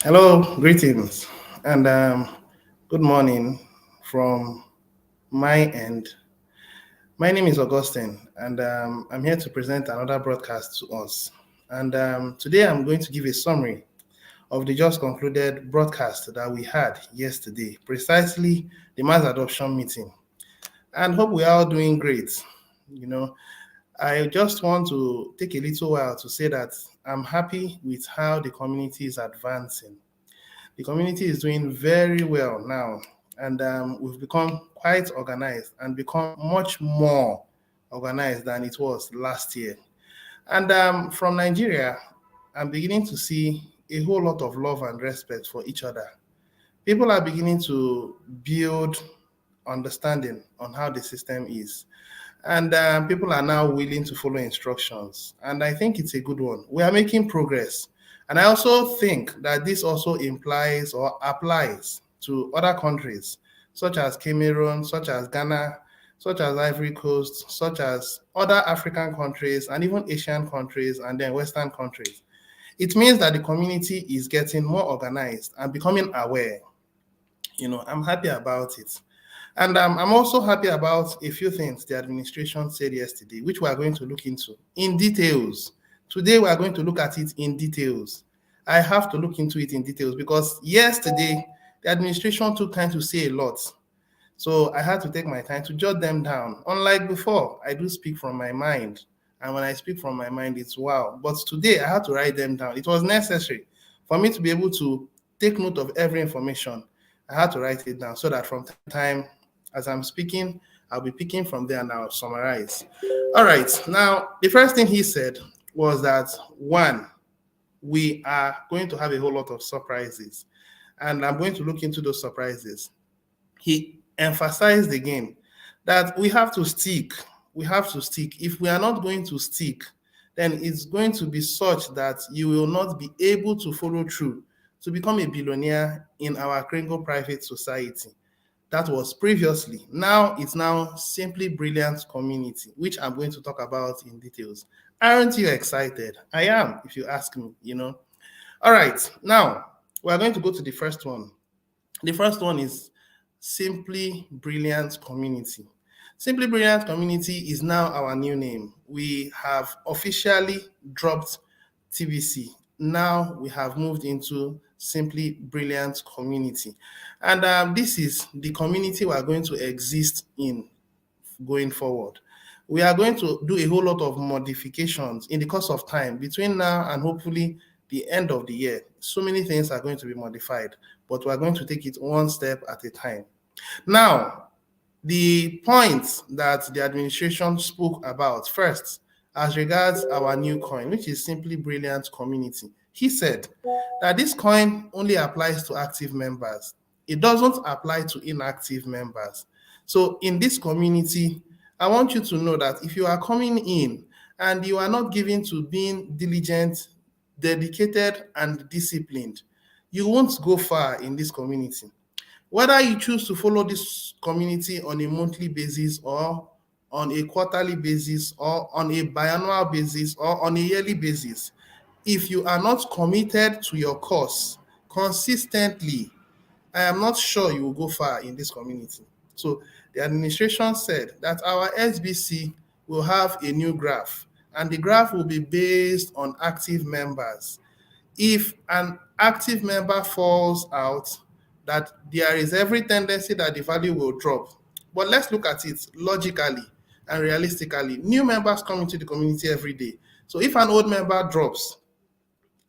Hello, greetings, and good morning from my end. My name is Augustine, and I'm here to present another broadcast to us. And today I'm going to give a summary of the just concluded broadcast that we had yesterday, precisely the mass adoption meeting. And hope we are all doing great. You know, I just want to take a little while to say that I'm happy with how the community is advancing. The community is doing very well now, and we've become quite organized and become much more organized than it was last year. And from Nigeria, I'm beginning to see a whole lot of love and respect for each other. People are beginning to build understanding on how the system is. And people are now willing to follow instructions. And I think it's a good one. We are making progress. And I also think that this also implies or applies to other countries, such as Cameroon, such as Ghana, such as Ivory Coast, such as other African countries, and even Asian countries, and then Western countries. It means that the community is getting more organized and becoming aware. I'm happy about it. And I'm also happy about a few things the administration said yesterday, which we are going to look into in details. Today, we are going to look at it in details. I have to look into it in details because yesterday, the administration took time to say a lot. So I had to take my time to jot them down. Unlike before, I do speak from my mind. And when I speak from my mind, it's wow. But today, I had to write them down. It was necessary for me to be able to take note of every information. I had to write it down so that from time to time, as I'm speaking, I'll be picking from there and I'll summarize. All right. Now, the first thing he said was that one, we are going to have a whole lot of surprises. And I'm going to look into those surprises. He emphasized again that we have to stick. We have to stick. If we are not going to stick, then it's going to be such that you will not be able to follow through to become a billionaire in our Kringle private society. That was previously. Now it's now Simply Brilliant Community, which I'm going to talk about in details. Aren't you excited? I. If you ask me. All right, now we're going to go to the first one. The first one is Simply Brilliant Community. Simply Brilliant Community is now our new name. We have officially dropped TBC. Now we have moved into Simply Brilliant Community. And this is the community we are going to exist in going forward. We are going to do a whole lot of modifications in the course of time between now and hopefully the end of the year. So many things are going to be modified, but we are going to take it one step at a time. Now, the points that the administration spoke about first, as regards our new coin, which is Simply Brilliant Community, he said that this coin only applies to active members. It doesn't apply to inactive members. So in this community, I want you to know that if you are coming in and you are not given to being diligent, dedicated, and disciplined, you won't go far in this community. Whether you choose to follow this community on a monthly basis or on a quarterly basis or on a biannual basis or on a yearly basis, if you are not committed to your cause consistently, I am not sure you will go far in this community. So the administration said that our SBC will have a new graph, and the graph will be based on active members. If an active member falls out, that there is every tendency that the value will drop. But let's look at it logically and realistically. New members come into the community every day. So if an old member drops,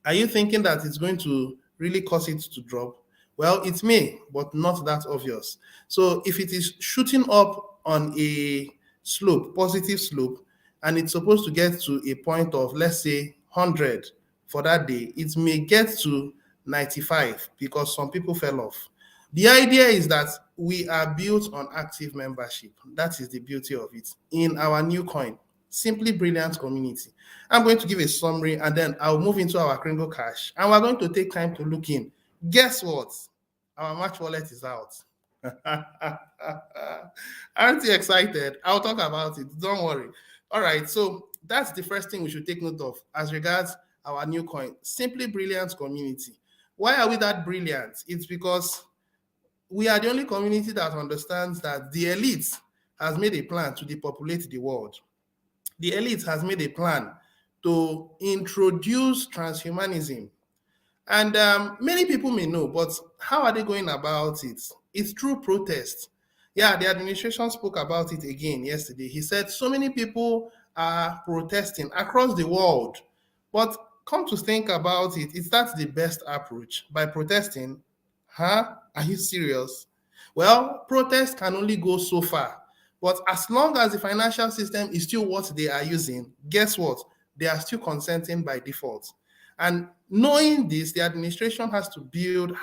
are you thinking that it's going to really cause it to drop? Well, it may, but not that obvious. So if it is shooting up on a slope, positive slope, and it's supposed to get to a point of, let's say, 100 for that day, it may get to 95 because some people fell off. The idea is that we are built on active membership. That is the beauty of it in our new coin, Simply Brilliant Community. I'm going to give a summary and then I'll move into our Kringle Cash and we're going to take time to look in. Guess what? Our Match Wallet is out. Aren't you excited? I'll talk about it. Don't worry. All right. So that's the first thing we should take note of as regards our new coin, Simply Brilliant Community. Why are we that brilliant? It's because we are the only community that understands that the elite has made a plan to depopulate the world. The elite has made a plan to introduce transhumanism. And many people may know, but how are they going about it? It's through protest. Yeah, the administration spoke about it again yesterday. He said so many people are protesting across the world. But come to think about it, is that the best approach? By protesting? Huh? Are you serious? Well, protest can only go so far. But as long as the financial system is still what they are using, guess what? They are still consenting by default. And knowing this, the administration had to build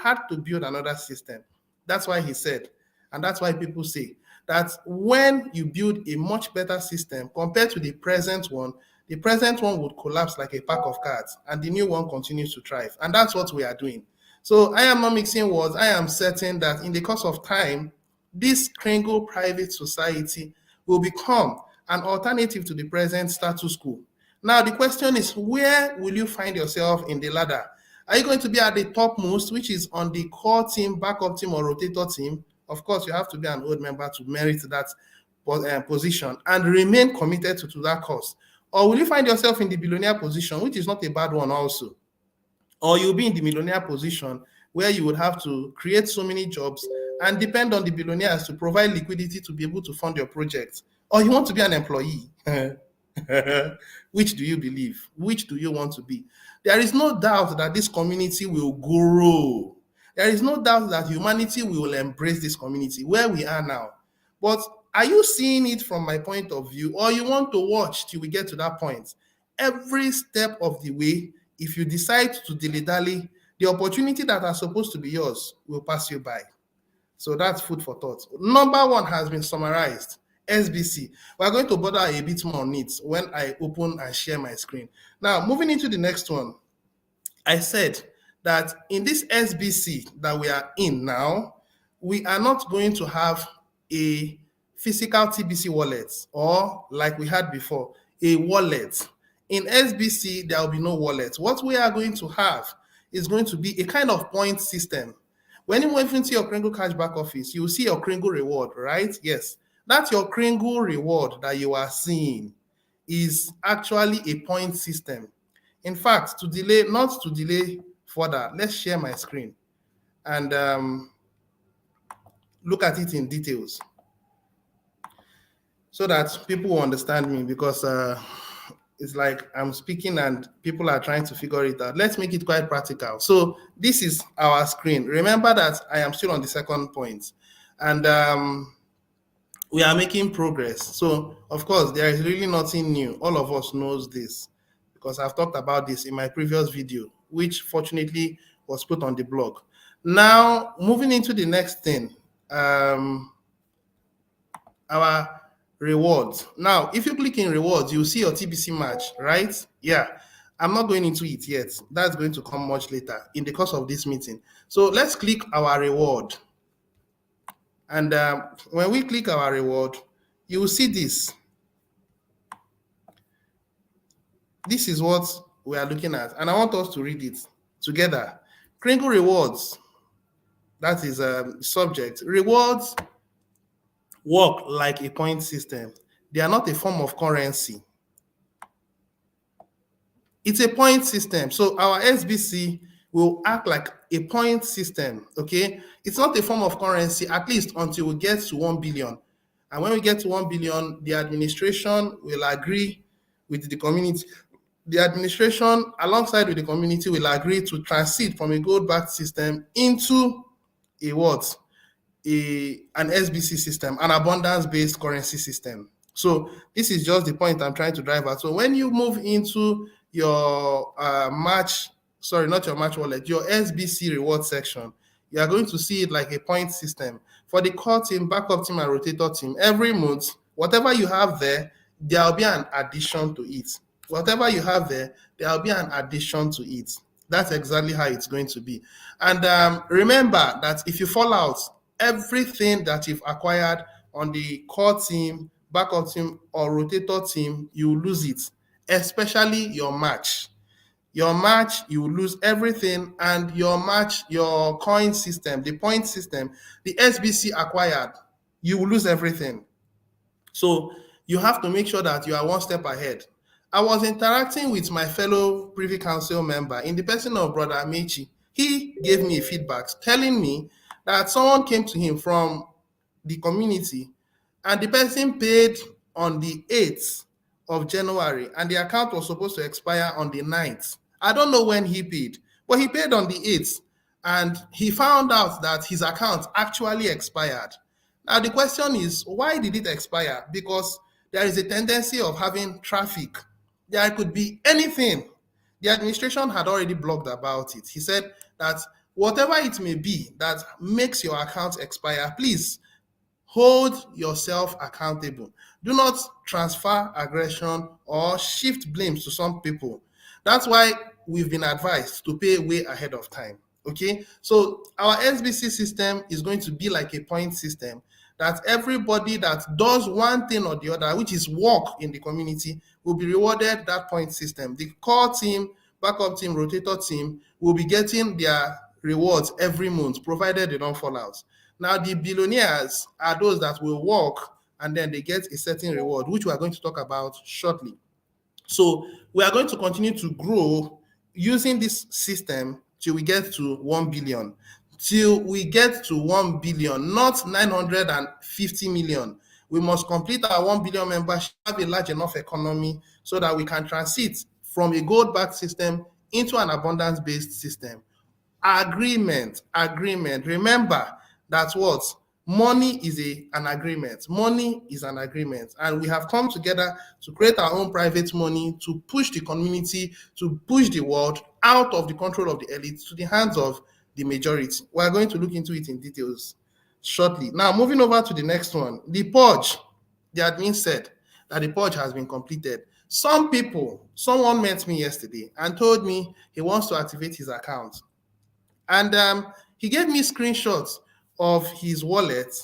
another system. That's why he said, and that's why people say that when you build a much better system compared to the present one would collapse like a pack of cards, and the new one continues to thrive. And that's what we are doing. So I am not mixing words. I am certain that in the course of time, this Kringle private society will become an alternative to the present status quo. Now, the question is, where will you find yourself in the ladder? Are you going to be at the topmost, which is on the core team, backup team, or rotator team? Of course, you have to be an old member to merit that position and remain committed to that cause. Or will you find yourself in the billionaire position, which is not a bad one also? Or you'll be in the millionaire position where you would have to create so many jobs and depend on the billionaires to provide liquidity to be able to fund your project. Or you want to be an employee. Which do you believe? Which do you want to be? There is no doubt that this community will grow. There is no doubt that humanity will embrace this community where we are now. But are you seeing it from my point of view, or you want to watch till we get to that point? Every step of the way, if you decide to dilly-dally, the opportunity that are supposed to be yours will pass you by. So that's food for thought. Number one has been summarized. SBC. We're going to bother a bit more on it when I open and share my screen. Now, moving into the next one, I said that in this SBC that we are in now, we are not going to have a physical TBC wallet or like we had before, a wallet. In SBC, there will be no wallet. What we are going to have is going to be a kind of point system. When you move into your Kringle cashback office, you will see your Kringle reward, right? Yes. That's your Kringle reward that you are seeing is actually a point system. In fact, not to delay further, let's share my screen and look at it in details so that people will understand me, because it's like I'm speaking and people are trying to figure it out. Let's make it quite practical. So this is our screen. Remember that I am still on the second point, and we are making progress. So of course, there is really nothing new. All of us knows this because I've talked about this in my previous video, which fortunately was put on the blog. Now, moving into the next thing, our rewards. Now, if you click in rewards, you'll see your TBC match, right? Yeah. I'm not going into it yet. That's going to come much later in the course of this meeting. So let's click our reward. And when we click our reward, you will see this. This is what we are looking at. And I want us to read it together. Kringle rewards, that is a subject. Rewards work like a point system. They are not a form of currency. It's a point system. So our SBC will act like a point system, okay? It's not a form of currency, at least until we get to 1 billion. And when we get to 1 billion, the administration will agree with the community. The administration, alongside with the community, will agree to transit from a gold-backed system into a what? An SBC system, an abundance-based currency system. So this is just the point I'm trying to drive at. So when you move into your not your match wallet, your SBC reward section, you are going to see it like a point system. For the core team, backup team, and rotator team, every month, whatever you have there will be an addition to it. Whatever you have there will be an addition to it. That's exactly how it's going to be. And remember that if you fall out, everything that you've acquired on the core team, backup team, or rotator team, you lose it, especially your match. Your match, you will lose everything, and your coin system, the point system, the SBC acquired, you will lose everything. So you have to make sure that you are one step ahead. I was interacting with my fellow Privy Council member in the person of Brother Amechi. He gave me feedback telling me that someone came to him from the community and the person paid on the 8th of January and the account was supposed to expire on the 9th. I don't know when he paid, but he paid on the 8th and he found out that his account actually expired. Now, the question is, why did it expire? Because there is a tendency of having traffic. There could be anything. The administration had already blogged about it. He said that whatever it may be that makes your account expire, please hold yourself accountable. Do not transfer aggression or shift blames to some people. That's why we've been advised to pay way ahead of time. Okay, so our SBC system is going to be like a point system that everybody that does one thing or the other, which is work in the community, will be rewarded that point system. The core team, backup team, rotator team will be getting their rewards every month, provided they don't fall out. Now, the billionaires are those that will work and then they get a certain reward, which we are going to talk about shortly. So we are going to continue to grow using this system till we get to 1 billion. Till we get to 1 billion, not 950 million. We must complete our 1 billion membership, have a large enough economy so that we can transit from a gold-backed system into an abundance-based system. Agreement. Remember that what? Money is an agreement. Money is an agreement. And we have come together to create our own private money, to push the community, to push the world out of the control of the elite to the hands of the majority. We are going to look into it in details shortly. Now, moving over to the next one. The purge. The admin said that the purge has been completed. Someone met me yesterday and told me he wants to activate his account. And he gave me screenshots of his wallet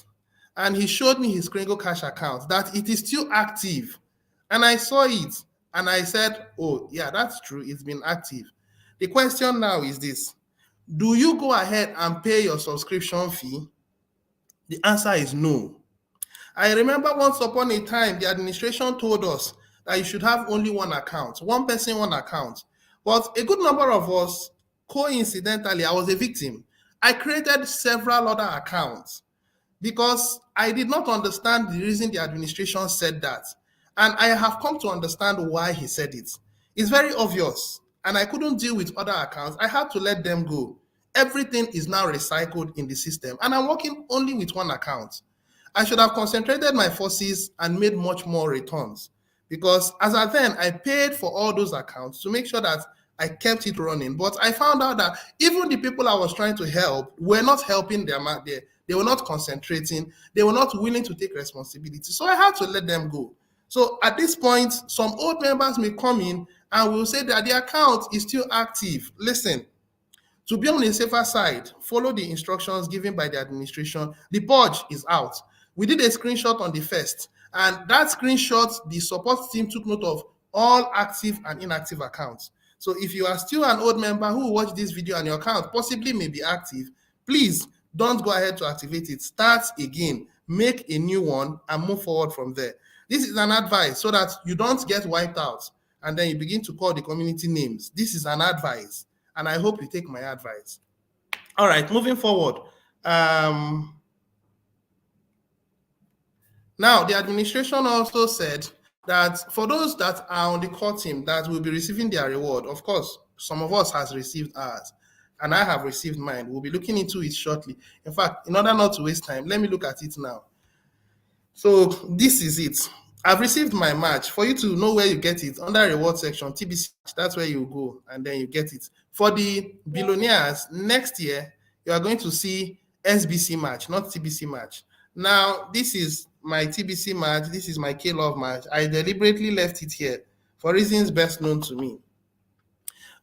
and he showed me his Kringle Cash account that it is still active. And I saw it and I said, oh, yeah, that's true. It's been active. The question now is this: do you go ahead and pay your subscription fee? The answer is no. I remember once upon a time, the administration told us that you should have only one account, one person, one account. But a good number of us, coincidentally, I was a victim. I created several other accounts because I did not understand the reason the administration said that. And I have come to understand why he said it. It's very obvious. And I couldn't deal with other accounts. I had to let them go. Everything is now recycled in the system. And I'm working only with one account. I should have concentrated my forces and made much more returns. Because as at then, I paid for all those accounts to make sure that I kept it running. But I found out that even the people I was trying to help were not helping them out there. They were not concentrating. They were not willing to take responsibility. So I had to let them go. So at this point, some old members may come in and will say that the account is still active. Listen, to be on the safer side, follow the instructions given by the administration. The purge is out. We did a screenshot on the 1st, and that screenshot, the support team took note of all active and inactive accounts. So if you are still an old member who watched this video and your account possibly may be active, please don't go ahead to activate it. Start again, make a new one, and move forward from there. This is an advice so that you don't get wiped out and then you begin to call the community names. This is an advice, and I hope you take my advice. All right, moving forward. Now, the administration also said that for those that are on the core team that will be receiving their reward, of course, some of us has received ours, and I have received mine. We'll be looking into it shortly. In fact, in order not to waste time, let me look at it now. So this is it. I've received my match. For you to know where you get it, under reward section, TBC, that's where you go, and then you get it. For the billionaires, next year, you are going to see SBC match, not TBC match. Now, this is my TBC match. This is my K-Love match. I deliberately left it here for reasons best known to me.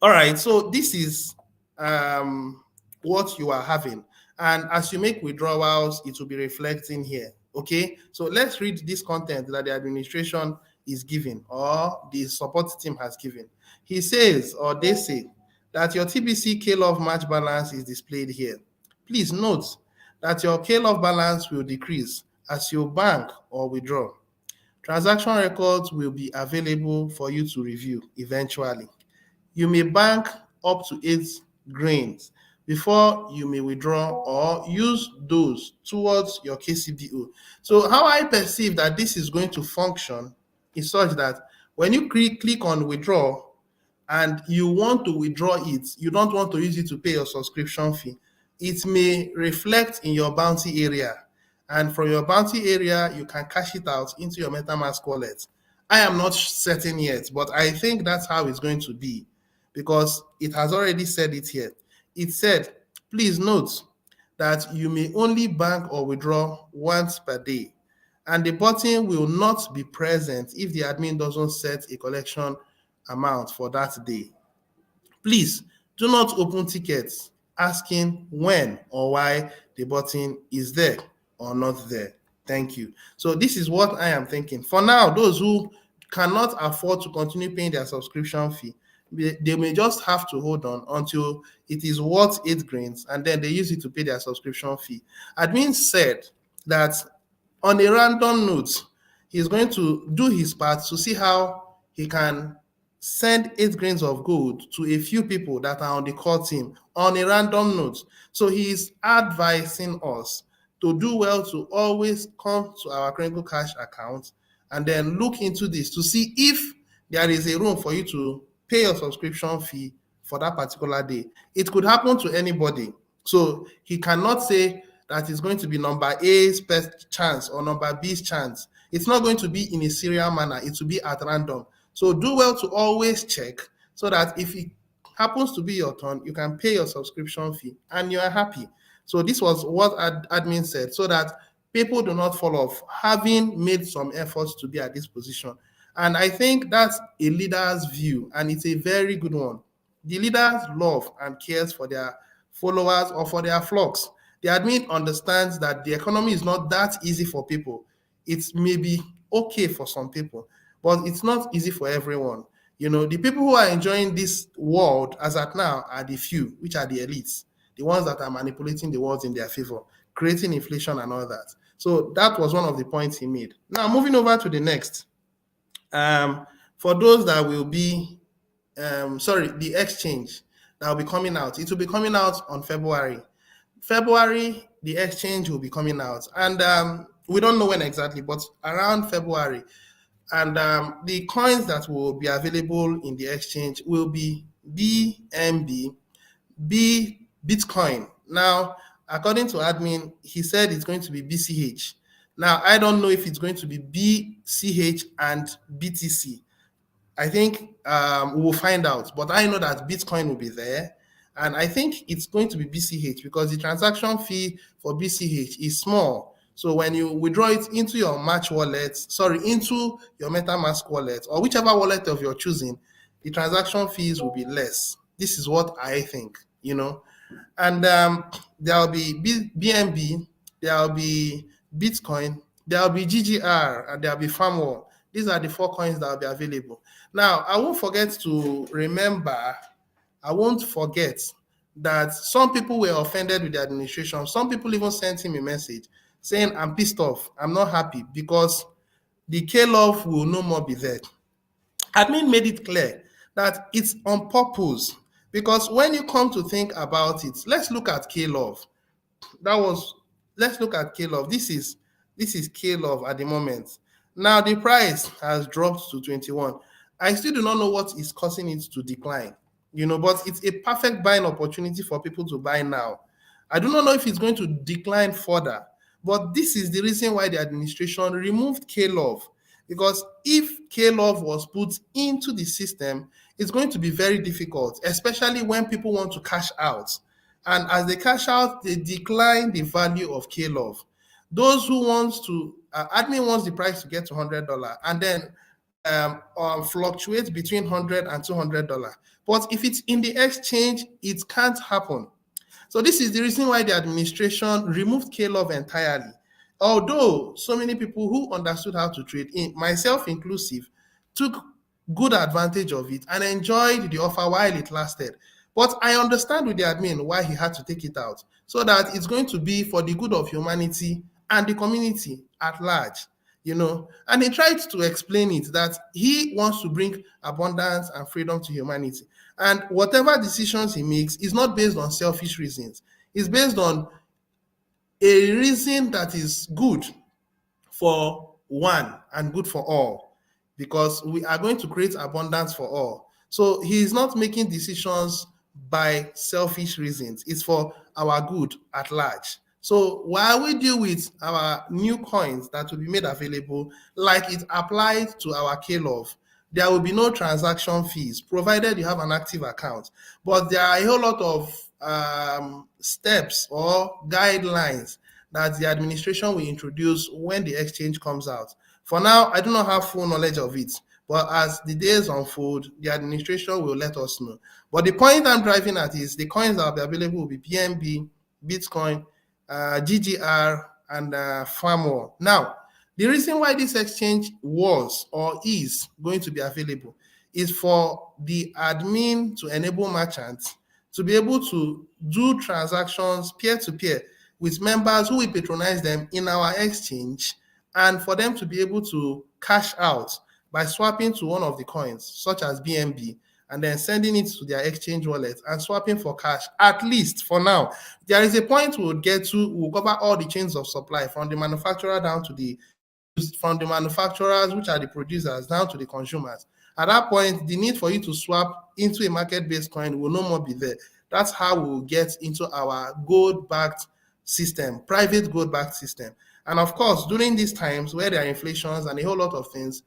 All right, so this is what you are having. And as you make withdrawals, it will be reflecting here. Okay, so let's read this content that the administration is given or the support team has given. He says, or they say, that your TBC KLove match balance is displayed here. Please note that your KLove balance will decrease as you bank or withdraw. Transaction records will be available for you to review eventually. You may bank up to 8 grains before you may withdraw or use those towards your KCBO. So how I perceive that this is going to function is such that when you click on withdraw and you want to withdraw it, you don't want to use it to pay your subscription fee, it may reflect in your bounty area. And from your bounty area, you can cash it out into your MetaMask wallet. I am not certain yet, but I think that's how it's going to be because it has already said it here. It said, please note that you may only bank or withdraw once per day, and the button will not be present if the admin doesn't set a collection amount for that day. Please do not open tickets asking when or why the button is there or not there. Thank you. So this is what I am thinking. For now, those who cannot afford to continue paying their subscription fee, they may just have to hold on until it is worth 8 grains, and then they use it to pay their subscription fee. Admin said that on a random note, he's going to do his part to see how he can send 8 grains of gold to a few people that are on the core team on a random note. So he is advising us to do well to always come to our Cringle Cash account and then look into this to see if there is a room for you to pay your subscription fee for that particular day. It could happen to anybody. So he cannot say that it's going to be number A's best chance or number B's chance. It's not going to be in a serial manner. It will be at random. So do well to always check so that if it happens to be your turn, you can pay your subscription fee and you are happy. So this was what admin said, so that people do not fall off, having made some efforts to be at this position. And I think that's a leader's view, and it's a very good one. The leaders love and cares for their followers or for their flocks. The admin understands that the economy is not that easy for people. It may be okay for some people, but it's not easy for everyone. You know, the people who are enjoying this world as at now are the few, which are the elites, the ones that are manipulating the world in their favor, creating inflation and all that. So that was one of the points he made. Now, moving over to the next. For those that will be, the exchange that will be coming out, it will be coming out on February. February, the exchange will be coming out. And we don't know when exactly, but around February. And the coins that will be available in the exchange will be BNB, Bitcoin. Now, according to admin, he said it's going to be BCH. Now, I don't know if it's going to be BCH and BTC. I think we will find out, but I know that Bitcoin will be there. And I think it's going to be BCH because the transaction fee for BCH is small. So when you withdraw it into your into your MetaMask wallet or whichever wallet of your choosing, the transaction fees will be less. This is what I think, And there'll be BNB, there'll be Bitcoin, there'll be GGR, and there'll be Farmwall. These are the 4 coins that will be available. Now, I won't forget that some people were offended with the administration. Some people even sent him a message saying, I'm pissed off, I'm not happy because the KLove will no more be there. Admin made it clear that it's on purpose because when you come to think about it, let's look at KLove. Let's look at KLove. This is KLove at the moment. Now the price has dropped to 21. I still do not know what is causing it to decline, but it's a perfect buying opportunity for people to buy now. I do not know if it's going to decline further, but this is the reason why the administration removed KLove. Because if KLove was put into the system, it's going to be very difficult, especially when people want to cash out. And as they cash out, they decline the value of KLove. Those who admin wants the price to get to $100 and then fluctuate between $100 and $200. But if it's in the exchange, it can't happen. So this is the reason why the administration removed KLove entirely. Although so many people who understood how to trade, myself inclusive, took good advantage of it and enjoyed the offer while it lasted. But I understand with the admin why he had to take it out, so that it's going to be for the good of humanity and the community at large, And he tried to explain it that he wants to bring abundance and freedom to humanity. And whatever decisions he makes is not based on selfish reasons. It's based on a reason that is good for one and good for all, because we are going to create abundance for all. So he is not making decisions by selfish reasons. It's for our good at large. So while we deal with our new coins that will be made available, like it applied to our K-Love, there will be no transaction fees provided you have an active account. But there are a whole lot of steps or guidelines that the administration will introduce when the exchange comes out. For now, I do not have full knowledge of it, but as the days unfold, the administration will let us know. But the point I'm driving at is the coins that will be available will be BNB, Bitcoin, GGR, and FAMWA. Now, the reason why this exchange was or is going to be available is for the admin to enable merchants to be able to do transactions peer-to-peer with members who will patronize them in our exchange, and for them to be able to cash out by swapping to one of the coins, such as BNB, and then sending it to their exchange wallet and swapping for cash, at least for now. There is a point we'll get to, we'll cover all the chains of supply from the manufacturer down to from the manufacturers, which are the producers, down to the consumers. At that point, the need for you to swap into a market-based coin will no more be there. That's how we'll get into our gold-backed system, private gold-backed system. And of course, during these times where there are inflations and a whole lot of things,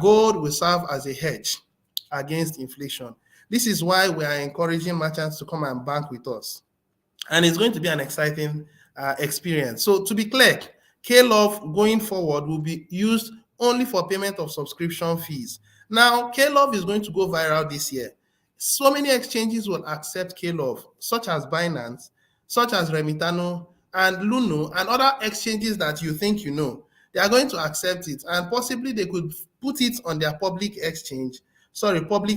gold will serve as a hedge against inflation. This is why we are encouraging merchants to come and bank with us. And it's going to be an exciting experience. So to be clear, K-Love going forward will be used only for payment of subscription fees. Now, K-Love is going to go viral this year. So many exchanges will accept K-Love, such as Binance, such as Remitano, and Luno, and other exchanges that you think you know. They are going to accept it, and possibly they could put it on their public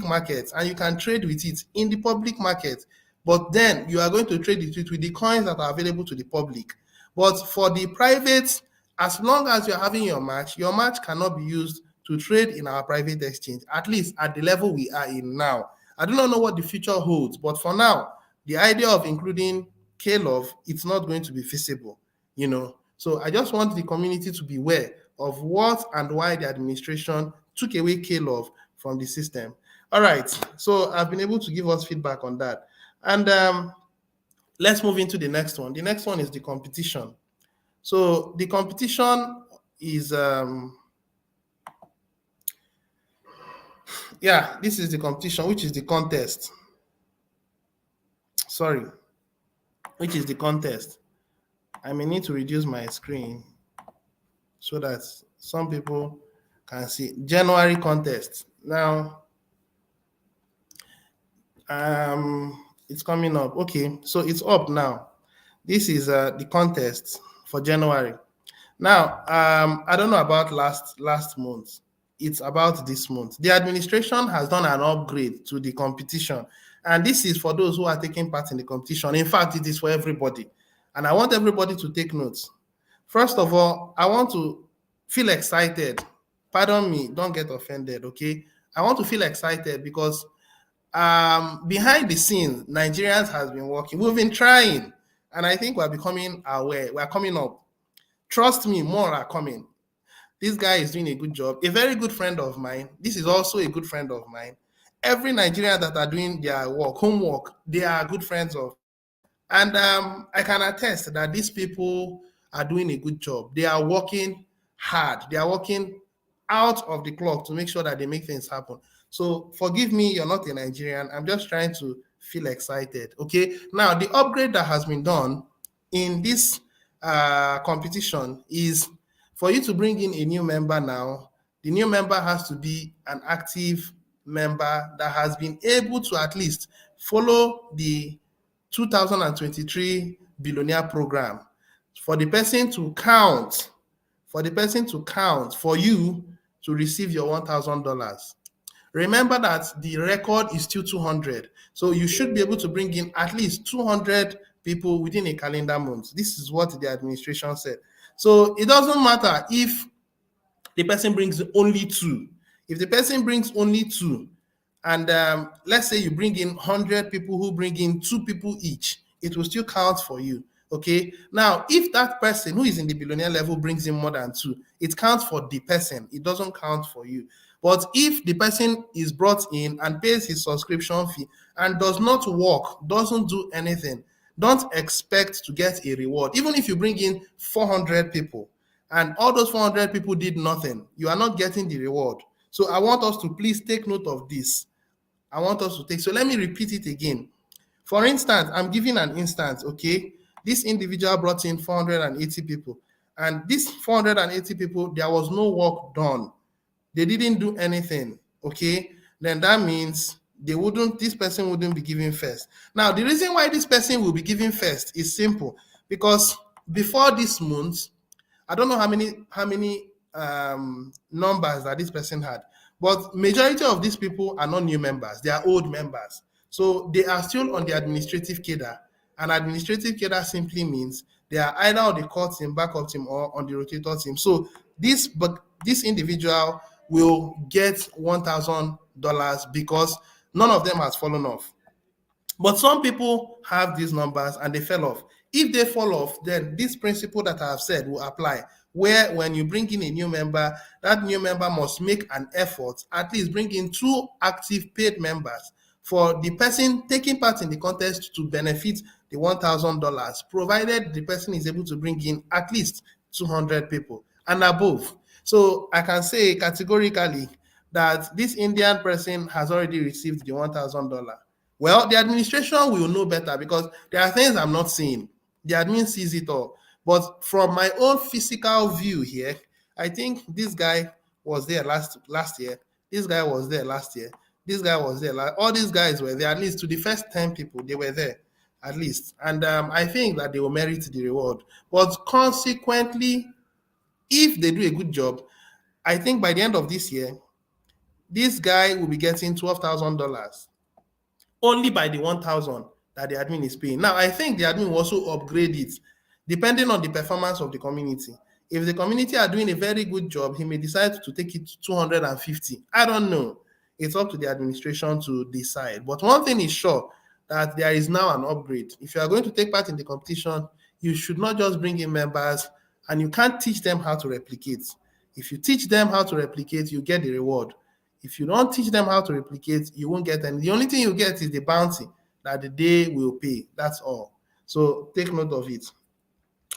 market, and you can trade with it in the public market. But then you are going to trade it with the coins that are available to the public. But for the private, as long as you're having your match cannot be used to trade in our private exchange, at least at the level we are in now. I do not know what the future holds, but for now, the idea of including K-Love, it's not going to be feasible, So I just want the community to be aware of what and why the administration took away K-Love from the system. All right, so I've been able to give us feedback on that. And let's move into the next one. The next one is the competition. So the competition is, this is the competition, which is the contest. Which is the contest. I may need to reduce my screen so that some people can see. January contest. Now, it's coming up. Okay, so it's up now. This is the contest for January. Now, I don't know about last month. It's about this month. The administration has done an upgrade to the competition, and this is for those who are taking part in the competition. In fact, it is for everybody, and I want everybody to take notes. First of all, I want to feel excited. Pardon me, don't get offended, okay? I want to feel excited because behind the scenes, Nigerians has been working. We've been trying, and I think we're becoming aware. We're coming up. Trust me, more are coming. This guy is doing a good job. A very good friend of mine. This is also a good friend of mine. Every Nigerian that are doing their homework, they are good friends of. And I can attest that these people are doing a good job. They are working hard. They are working out of the clock to make sure that they make things happen. So forgive me, you're not a Nigerian. I'm just trying to feel excited. Okay. Now, the upgrade that has been done in this competition is for you to bring in a new member now. The new member has to be an active member that has been able to at least follow the 2023 Billionaire Program. For the person to count, for you to receive your $1,000. Remember that the record is still 200. So you should be able to bring in at least 200 people within a calendar month. This is what the administration said. So it doesn't matter if the person brings only two. If the person brings only two, and let's say you bring in 100 people who bring in two people each, it will still count for you. Okay. Now, if that person who is in the billionaire level brings in more than two, it counts for the person. It doesn't count for you. But if the person is brought in and pays his subscription fee and does not work, doesn't do anything, don't expect to get a reward. Even if you bring in 400 people and all those 400 people did nothing, you are not getting the reward. So I want us to please take note of this. I want us to take. So let me repeat it again. For instance, I'm giving an instance, okay? This individual brought in 480 people. And these 480 people, there was no work done. They didn't do anything, okay? Then that means this person wouldn't be given first. Now, the reason why this person will be given first is simple. Because before this month, I don't know how many numbers that this person had, but majority of these people are not new members. They are old members. So they are still on the administrative cadre. And administrative cadre simply means they are either on the core team, backup team, or on the rotator team. So this individual will get $1,000 because none of them has fallen off. But some people have these numbers and they fell off. If they fall off, then this principle that I have said will apply, where when you bring in a new member, that new member must make an effort, at least bring in two active paid members for the person taking part in the contest to benefit the $1,000, provided the person is able to bring in at least 200 people and above. So I can say categorically that this Indian person has already received the $1,000. Well, the administration will know better because there are things I'm not seeing. The admin sees it all. But from my own physical view here, I think this guy was there last year. This guy was there last year. This guy was there. All these guys were there, at least to the first 10 people, they were there at least. And I think that they will merit the reward. But consequently, if they do a good job, I think by the end of this year, this guy will be getting $12,000 only by the 1,000 that the admin is paying. Now, I think the admin will also upgrade it depending on the performance of the community. If the community are doing a very good job, he may decide to take it to 250. I don't know. It's up to the administration to decide. But one thing is sure, that there is now an upgrade. If you are going to take part in the competition, you should not just bring in members and you can't teach them how to replicate. If you teach them how to replicate, you get the reward. If you don't teach them how to replicate, you won't get any. The only thing you get is the bounty that the day will pay. That's all. So take note of it.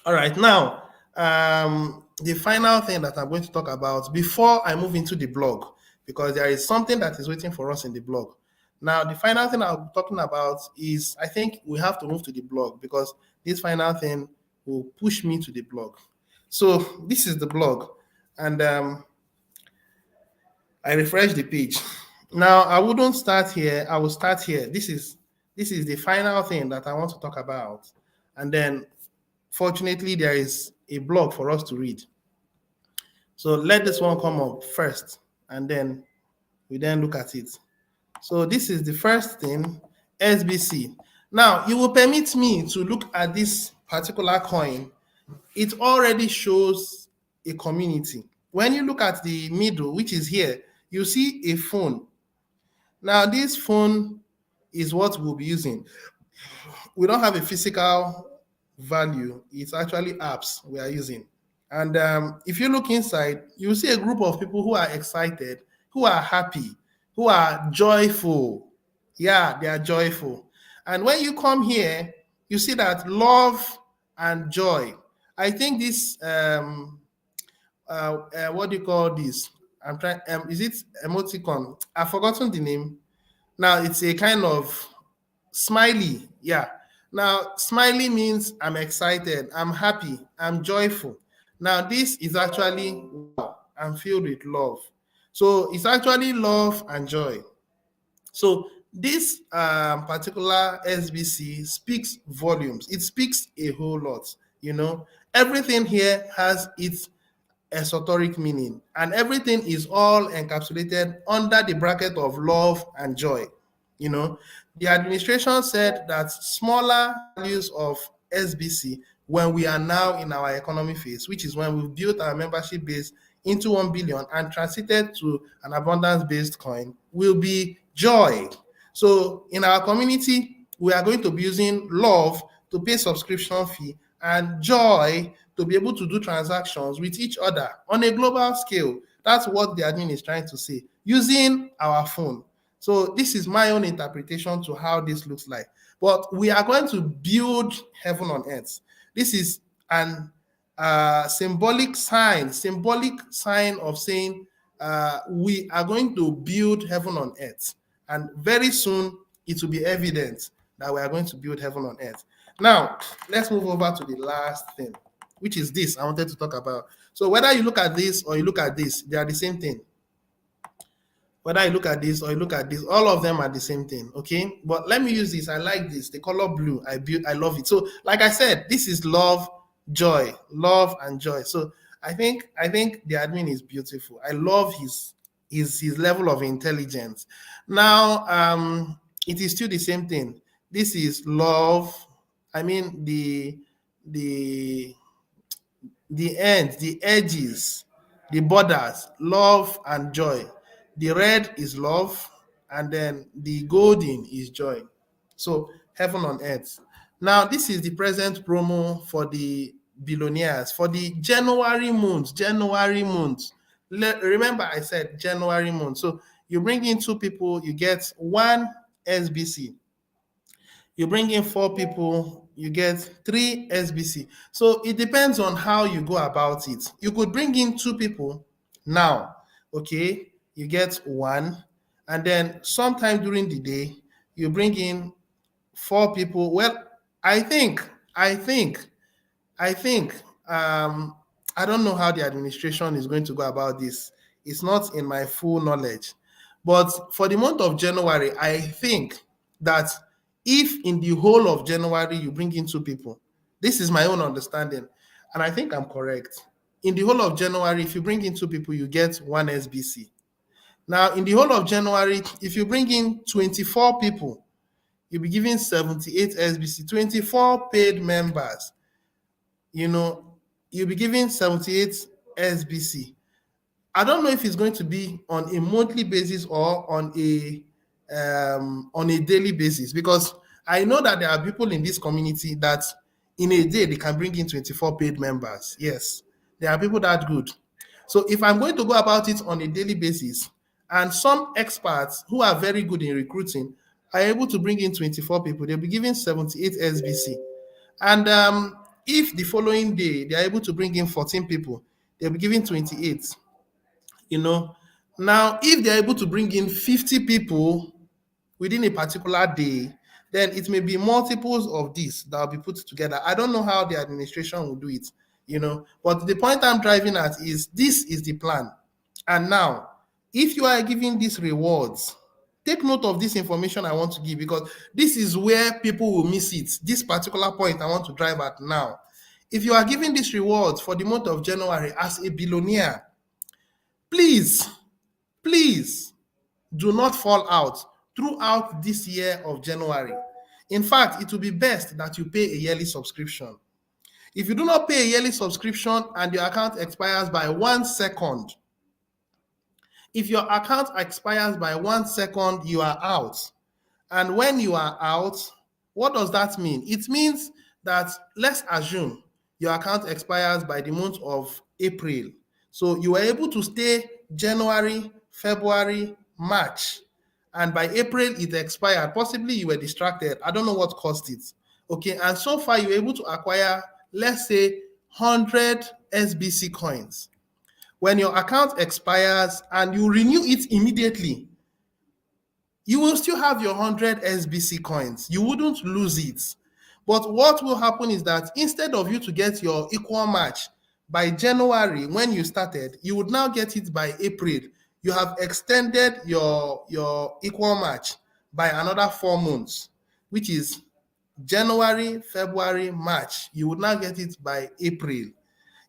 All right, now, the final thing that I'm going to talk about before I move into the blog, because there is something that is waiting for us in the blog. Now, the final thing I'm talking about is I think we have to move to the blog because this final thing will push me to the blog. So this is the blog, and I refresh the page. Now, I wouldn't start here. I will start here. This is the final thing that I want to talk about. And then, fortunately, there is a blog for us to read. So let this one come up first, and then we then look at it. So this is the first thing, SBC. Now, you will permit me to look at this particular coin. It already shows a community. When you look at the middle, which is here, you see a phone. Now, this phone is what we'll be using. We don't have a physical value. It's actually apps we are using. And if you look inside, you see a group of people who are excited, who are happy, who are joyful. Yeah, they are joyful. And when you come here, you see that love and joy. I think this, what do you call this? I'm trying, is it emoticon? I've forgotten the name. Now it's a kind of smiley. Yeah. Now, smiley means I'm excited, I'm happy, I'm joyful. Now, this is actually, wow, I'm filled with love. So it's actually love and joy. So this particular SBC speaks volumes. It speaks a whole lot. You know, everything here has its esoteric meaning, and everything is all encapsulated under the bracket of love and joy. You know, the administration said that smaller values of SBC, when we are now in our economy phase, which is when we've built our membership base into 1 billion and transited to an abundance based coin, will be joy. So in our community, we are going to be using love to pay subscription fee and joy to be able to do transactions with each other on a global scale. That's what the admin is trying to say, using our phone. So this is my own interpretation to how this looks like. But we are going to build heaven on earth. This is an symbolic sign of saying we are going to build heaven on earth. And very soon it will be evident that we are going to build heaven on earth. Now, let's move over to the last thing, which is this I wanted to talk about. So whether you look at this or you look at this, they are the same thing. Whether you look at this or you look at this, all of them are the same thing, okay? But let me use this. I like this. The color blue, I love it. So like I said, this is love, joy, love and joy. So I think the admin is beautiful. I love his level of intelligence. Now, it is still the same thing. This is love. I mean the end, the edges, the borders, love and joy. The red is love, and then the golden is joy. So heaven on earth. Now, this is the present promo for the billionaires for the January month. Remember, I said January month. So you bring in 2 people, you get 1 SBC. You bring in 4 people, you get 3 SBC. So it depends on how you go about it. You could bring in 2 people now, okay? You get 1, and then sometime during the day, you bring in 4 people. Well, I think, I don't know how the administration is going to go about this. It's not in my full knowledge. But for the month of January, I think that if in the whole of January you bring in 2 people, this is my own understanding, and I think I'm correct. In the whole of January, if you bring in 2 people, you get 1 SBC. Now, in the whole of January, if you bring in 24 people, you'll be giving 78 SBC, 24 paid members. You'll be giving 78 SBC. I don't know if it's going to be on a monthly basis or on a daily basis, because I know that there are people in this community that in a day they can bring in 24 paid members. Yes, there are people that good. So if I'm going to go about it on a daily basis, and some experts who are very good in recruiting are able to bring in 24 people, they'll be giving 78 SBC. And if the following day they are able to bring in 14 people, they'll be giving 28. Now, if they're able to bring in 50 people within a particular day, then it may be multiples of this that will be put together. I don't know how the administration will do it, but the point I'm driving at is this is the plan. And now, if you are giving these rewards, take note of this information I want to give, because this is where people will miss it. This particular point I want to drive at now. If you are giving these rewards for the month of January as a billionaire, please do not fall out throughout this year of January. In fact, it will be best that you pay a yearly subscription. If you do not pay a yearly subscription and your account expires by 1 second, if your account expires by 1 second, you are out. And when you are out, what does that mean? It means that, let's assume your account expires by the month of April. So you were able to stay January, February, March, and by April it expired. Possibly you were distracted. I don't know what caused it. Okay, and so far you were able to acquire, let's say, 100 SBC coins. When your account expires and you renew it immediately, you will still have your 100 SBC coins. You wouldn't lose it. But what will happen is that instead of you to get your equal match by January when you started, you would now get it by April. You have extended your equal match by another 4 months, which is January, February, March. You would now get it by April.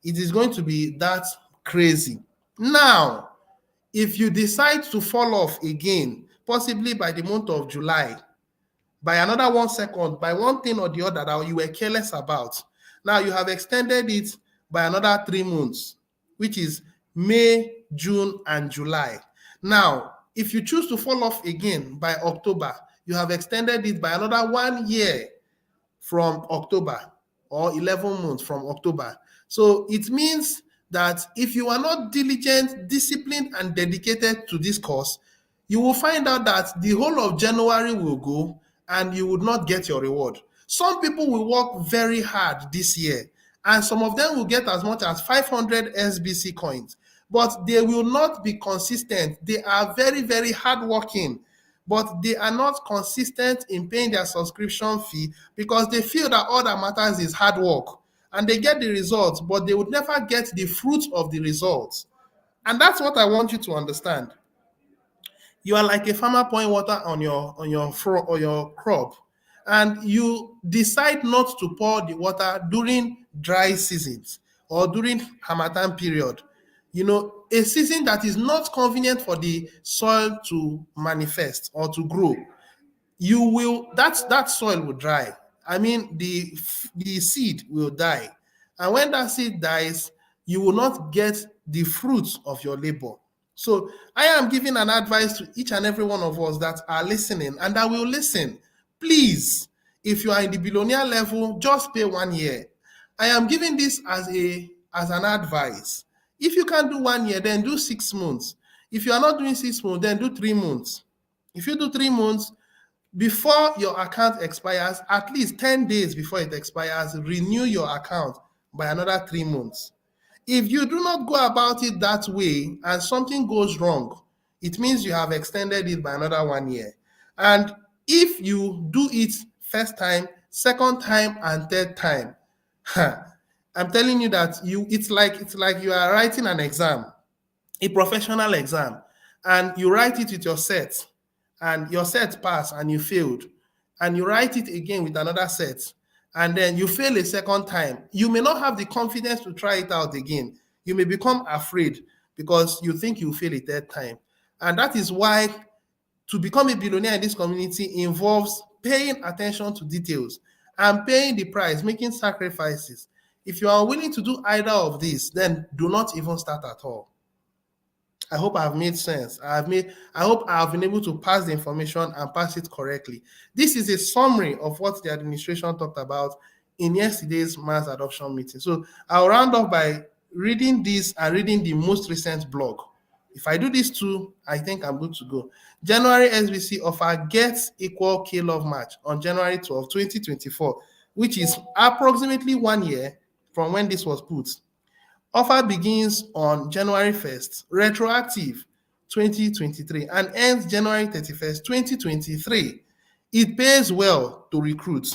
It is going to be that crazy. Now, if you decide to fall off again, possibly by the month of July, by another 1 second, by one thing or the other that you were careless about, now you have extended it by another 3 months, which is May, June, and July. Now, if you choose to fall off again by October, you have extended it by another 1 year from October, or 11 months from October. So it means that if you are not diligent, disciplined, and dedicated to this course, you will find out that the whole of January will go and you would not get your reward. Some people will work very hard this year, and some of them will get as much as 500 SBC coins, but they will not be consistent. They are very, very hardworking, but they are not consistent in paying their subscription fee because they feel that all that matters is hard work, and they get the results, but they would never get the fruit of the results. And that's what I want you to understand. You are like a farmer pouring water on your crop, and you decide not to pour the water during dry seasons or during Harmattan period. A season that is not convenient for the soil to manifest or to grow. That soil will dry. I mean, the seed will die, and when that seed dies, you will not get the fruits of your labor. So I am giving an advice to each and every one of us that are listening and that will listen. Please, if you are in the billionaire level, just pay 1 year. I am giving this as an advice. If you can do 1 year, then do 6 months. If you are not doing 6 months, then do 3 months. If you do 3 months, before your account expires, at least 10 days before it expires, renew your account by another 3 months. If you do not go about it that way and something goes wrong, it means you have extended it by another 1 year. And if you do it first time, second time, and third time, I'm telling you that it's like you are writing an exam, a professional exam, and you write it with your set, and your set passed and you failed, and you write it again with another set, and then you fail a second time. You may not have the confidence to try it out again. You may become afraid because you think you fail a third time. And that is why to become a billionaire in this community involves paying attention to details and paying the price, making sacrifices. If you are willing to do either of these, then do not even start at all. I hope I've made sense. I hope I've been able to pass the information and pass it correctly. This is a summary of what the administration talked about in yesterday's mass adoption meeting. So I'll round off by reading this and reading the most recent blog. If I do these two, I think I'm good to go. January SBC offer gets equal K-Love match on January 12, 2024, which is approximately 1 year from when this was put. Offer begins on January 1st, retroactive 2023, and ends January 31st, 2023. It pays well to recruit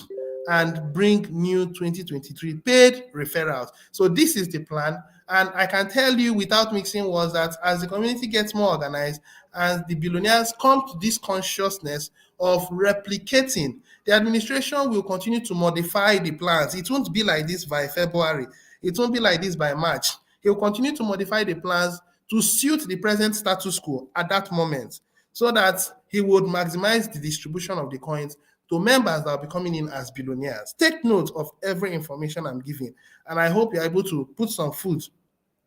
and bring new 2023 paid referrals. So this is the plan. And I can tell you without mixing words that as the community gets more organized, as the billionaires come to this consciousness of replicating, the administration will continue to modify the plans. It won't be like this by February. It won't be like this by March. He will continue to modify the plans to suit the present status quo at that moment, so that he would maximize the distribution of the coins to members that will be coming in as billionaires. Take note of every information I'm giving, and I hope you're able to put some food,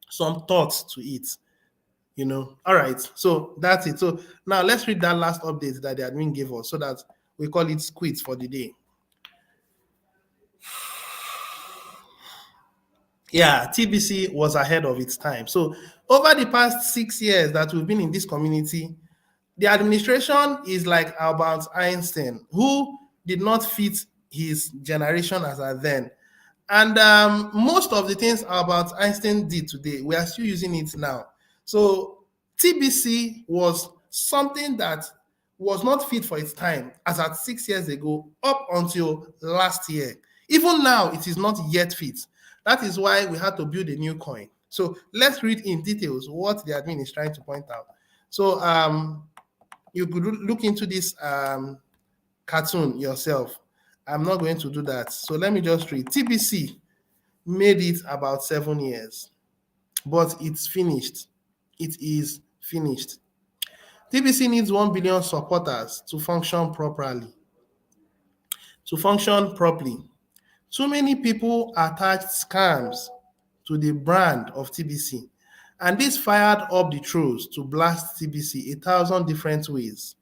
some thoughts to it. All right, so that's it. So now let's read that last update that the admin gave us, so that we call it quits for the day. Yeah, TBC was ahead of its time. So over the past 6 years that we've been in this community, the administration is like Albert Einstein, who did not fit his generation as at then. And most of the things Albert Einstein did today, we are still using it now. So TBC was something that was not fit for its time as at 6 years ago, up until last year. Even now, it is not yet fit. That is why we had to build a new coin. So let's read in details what the admin is trying to point out. So you could look into this cartoon yourself. I'm not going to do that. So let me just read. TBC made it about 7 years. but it's finished. It is finished. TBC needs 1 billion supporters to function properly. To function properly. Too many people attached scams to the brand of TBC, and this fired up the trolls to blast TBC 1,000 different ways.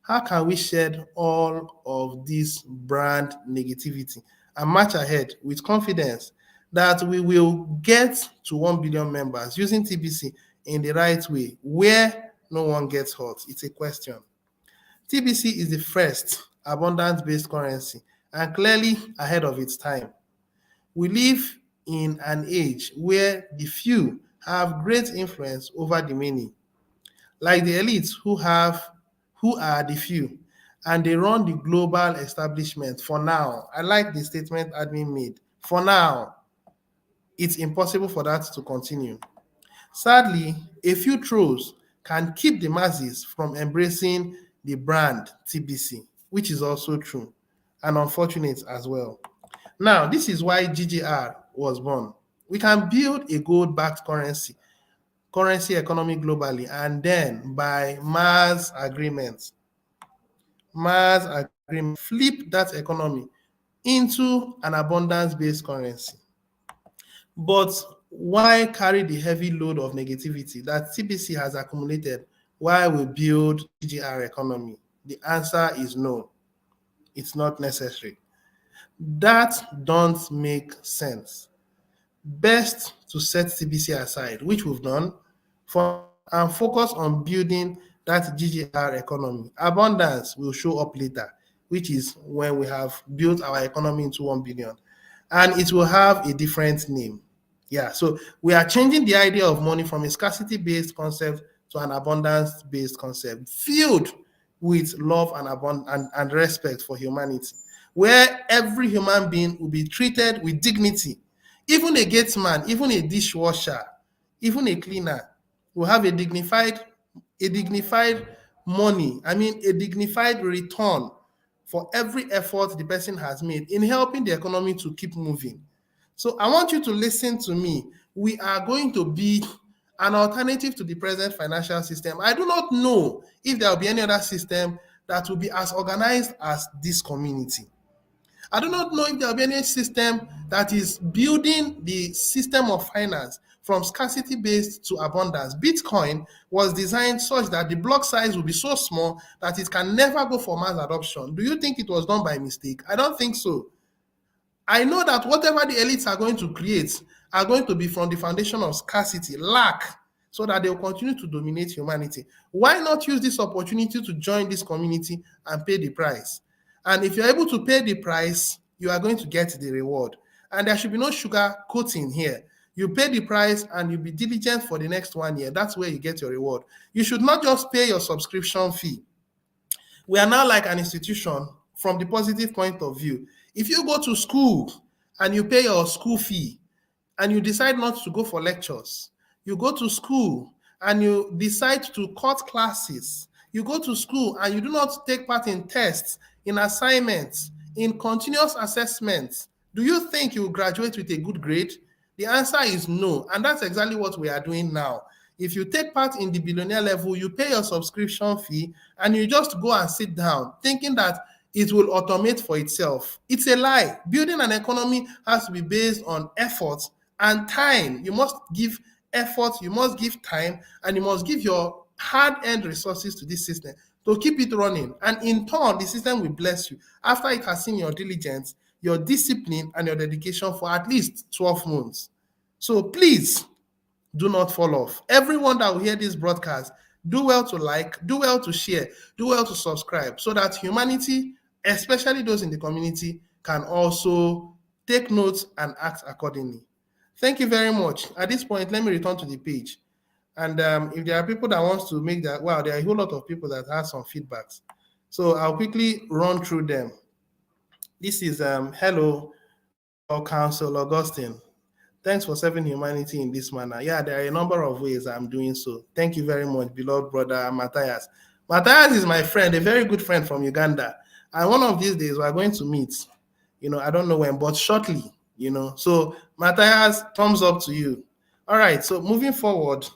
How can we shed all of this brand negativity and march ahead with confidence that we will get to 1 billion members using TBC in the right way where no one gets hurt? It's a question. TBC is the first abundance-based currency and clearly ahead of its time. We live in an age where the few have great influence over the many, like the elites who are the few, and they run the global establishment for now. I like the statement admin made. For now, it's impossible for that to continue. Sadly, a few trolls can keep the masses from embracing the brand TBC, which is also true and unfortunate as well. Now, this is why GGR was born. We can build a gold-backed currency economy globally, and then by mass agreement, flip that economy into an abundance-based currency. But why carry the heavy load of negativity that TBC has accumulated while we build GGR economy? The answer is no. It's not necessary. That don't make sense. Best to set TBC aside, which we've done, and focus on building that GGR economy. Abundance will show up later, which is when we have built our economy into 1 billion. And it will have a different name. Yeah, so we are changing the idea of money from a scarcity-based concept to an abundance-based concept, filled with love and respect for humanity, where every human being will be treated with dignity. Even a gatesman, even a dishwasher, even a cleaner will have a dignified money, a dignified return for every effort the person has made in helping the economy to keep moving. So I want you to listen to me. We are going to be an alternative to the present financial system. I do not know if there will be any other system that will be as organized as this community. I do not know if there will be any system that is building the system of finance from scarcity-based to abundance. Bitcoin was designed such that the block size will be so small that it can never go for mass adoption. Do you think it was done by mistake? I don't think so. I know that whatever the elites are going to create are going to be from the foundation of scarcity, lack, so that they will continue to dominate humanity. Why not use this opportunity to join this community and pay the price? And if you're able to pay the price, you are going to get the reward. And there should be no sugar coating here. You pay the price and you be diligent for the next 1 year. That's where you get your reward. You should not just pay your subscription fee. We are now like an institution from the positive point of view. If you go to school and you pay your school fee and you decide not to go for lectures, you go to school and you decide to cut classes, you go to school and you do not take part in tests, in assignments, in continuous assessments, do you think you will graduate with a good grade? The answer is no, and that's exactly what we are doing now. If you take part in the billionaire level, you pay your subscription fee and you just go and sit down thinking that it will automate for itself. It's a lie. Building an economy has to be based on effort and time. You must give effort, you must give time, and you must give your hard-earned resources to this system to keep it running. And in turn, the system will bless you after it has seen your diligence, your discipline, and your dedication for at least 12 months. So please do not fall off. Everyone that will hear this broadcast, do well to like, do well to share, do well to subscribe so that humanity, especially those in the community, can also take notes and act accordingly. Thank you very much. At this point, let me return to the page. And if there are people that wants to make that, wow, there are a whole lot of people that have some feedbacks. So I'll quickly run through them. This is hello, Council Augustine. Thanks for serving humanity in this manner. Yeah, there are a number of ways I'm doing so. Thank you very much, beloved brother Matthias. Matthias is my friend, a very good friend from Uganda. And one of these days we're going to meet. I don't know when, but shortly, So Matthias, thumbs up to you. All right, so moving forward,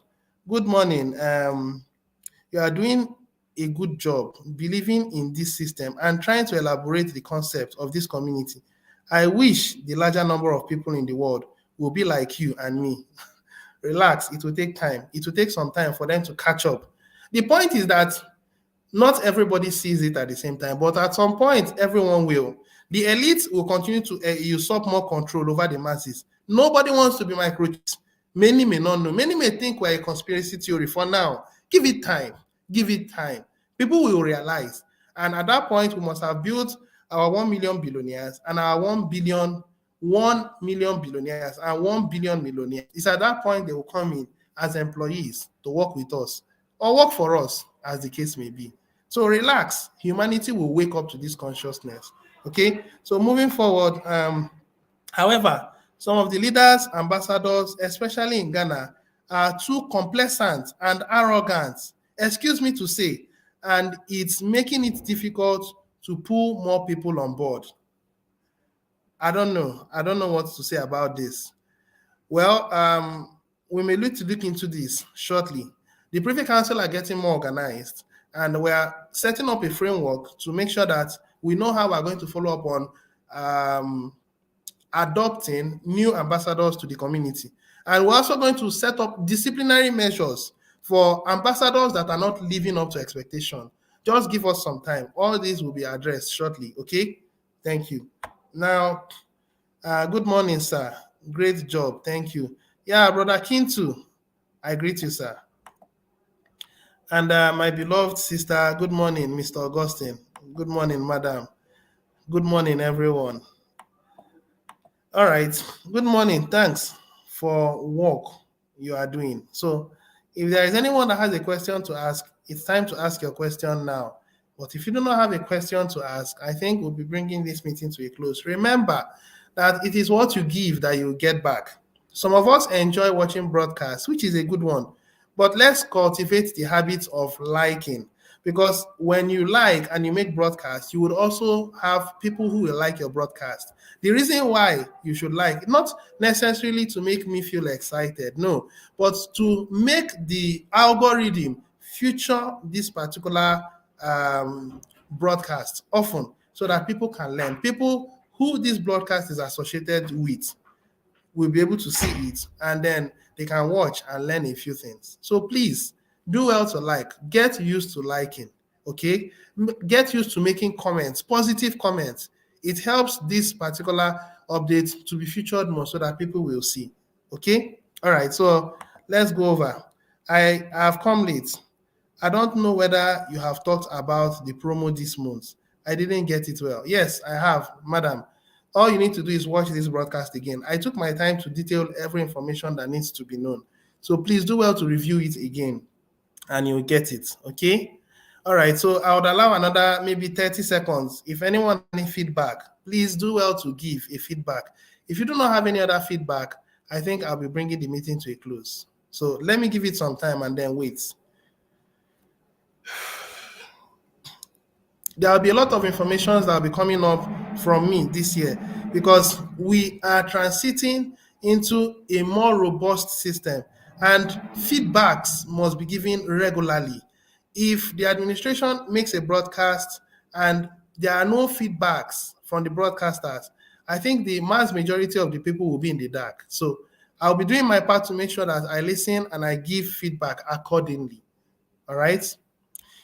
good morning. You are doing a good job believing in this system and trying to elaborate the concept of this community. I wish the larger number of people in the world will be like you and me. Relax, it will take time. It will take some time for them to catch up. The point is that not everybody sees it at the same time, but at some point, everyone will. The elite will continue to usurp more control over the masses. Nobody wants to be microchipped. Many may not know. Many may think we're a conspiracy theory for now. Give it time. Give it time. People will realize. And at that point, we must have built our 1 million billionaires and our 1 million billionaires and 1 billion millionaires. It's at that point they will come in as employees to work with us or work for us, as the case may be. So relax. Humanity will wake up to this consciousness. Okay. So moving forward, however, some of the leaders, ambassadors, especially in Ghana, are too complacent and arrogant, excuse me to say, and it's making it difficult to pull more people on board. I don't know. I don't know what to say about this. Well, we may look into this shortly. The Privy Council are getting more organized, and we are setting up a framework to make sure that we know how we're going to follow up on adopting new ambassadors to the community. And we're also going to set up disciplinary measures for ambassadors that are not living up to expectation. Just give us some time. All these will be addressed shortly, okay? Thank you. Now, good morning, sir. Great job. Thank you. Yeah, Brother Kintu, I greet you, sir. And my beloved sister, good morning, Mr. Augustine. Good morning, madam. Good morning, everyone. All right. Good morning. Thanks for work you are doing. So if there is anyone that has a question to ask, it's time to ask your question now. But if you do not have a question to ask, I think we'll be bringing this meeting to a close. Remember that it is what you give that you get back. Some of us enjoy watching broadcasts, which is a good one. But let's cultivate the habit of liking, because when you like and you make broadcasts, you would also have people who will like your broadcast. The reason why you should like, not necessarily to make me feel excited, no, but to make the algorithm feature this particular broadcast often so that people can learn. People who this broadcast is associated with will be able to see it, and then they can watch and learn a few things. So please do well to like. Get used to liking, okay? Get used to making comments, positive comments. It helps this particular update to be featured more so that people will see, okay? All right, so let's go over. I have come late. I don't know whether you have talked about the promo this month. I didn't get it well. Yes, I have, madam. All you need to do is watch this broadcast again. I took my time to detail every information that needs to be known. So please do well to review it again and you'll get it, okay? All right, so I would allow another maybe 30 seconds. If anyone has any feedback, please do well to give a feedback. If you do not have any other feedback, I think I'll be bringing the meeting to a close. So let me give it some time and then wait. There will be a lot of information that will be coming up from me this year because we are transiting into a more robust system and feedbacks must be given regularly. If the administration makes a broadcast and there are no feedbacks from the broadcasters, I think the mass majority of the people will be in the dark. So I'll be doing my part to make sure that I listen and I give feedback accordingly. All right?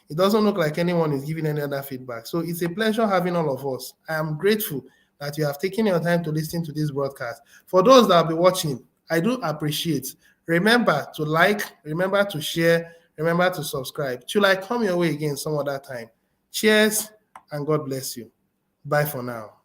It doesn't look like anyone is giving any other feedback. So it's a pleasure having all of us. I am grateful that you have taken your time to listen to this broadcast. For those that will be watching, I do appreciate. Remember to like, remember to share, remember to subscribe. Till I come your way again some other time. Cheers and God bless you. Bye for now.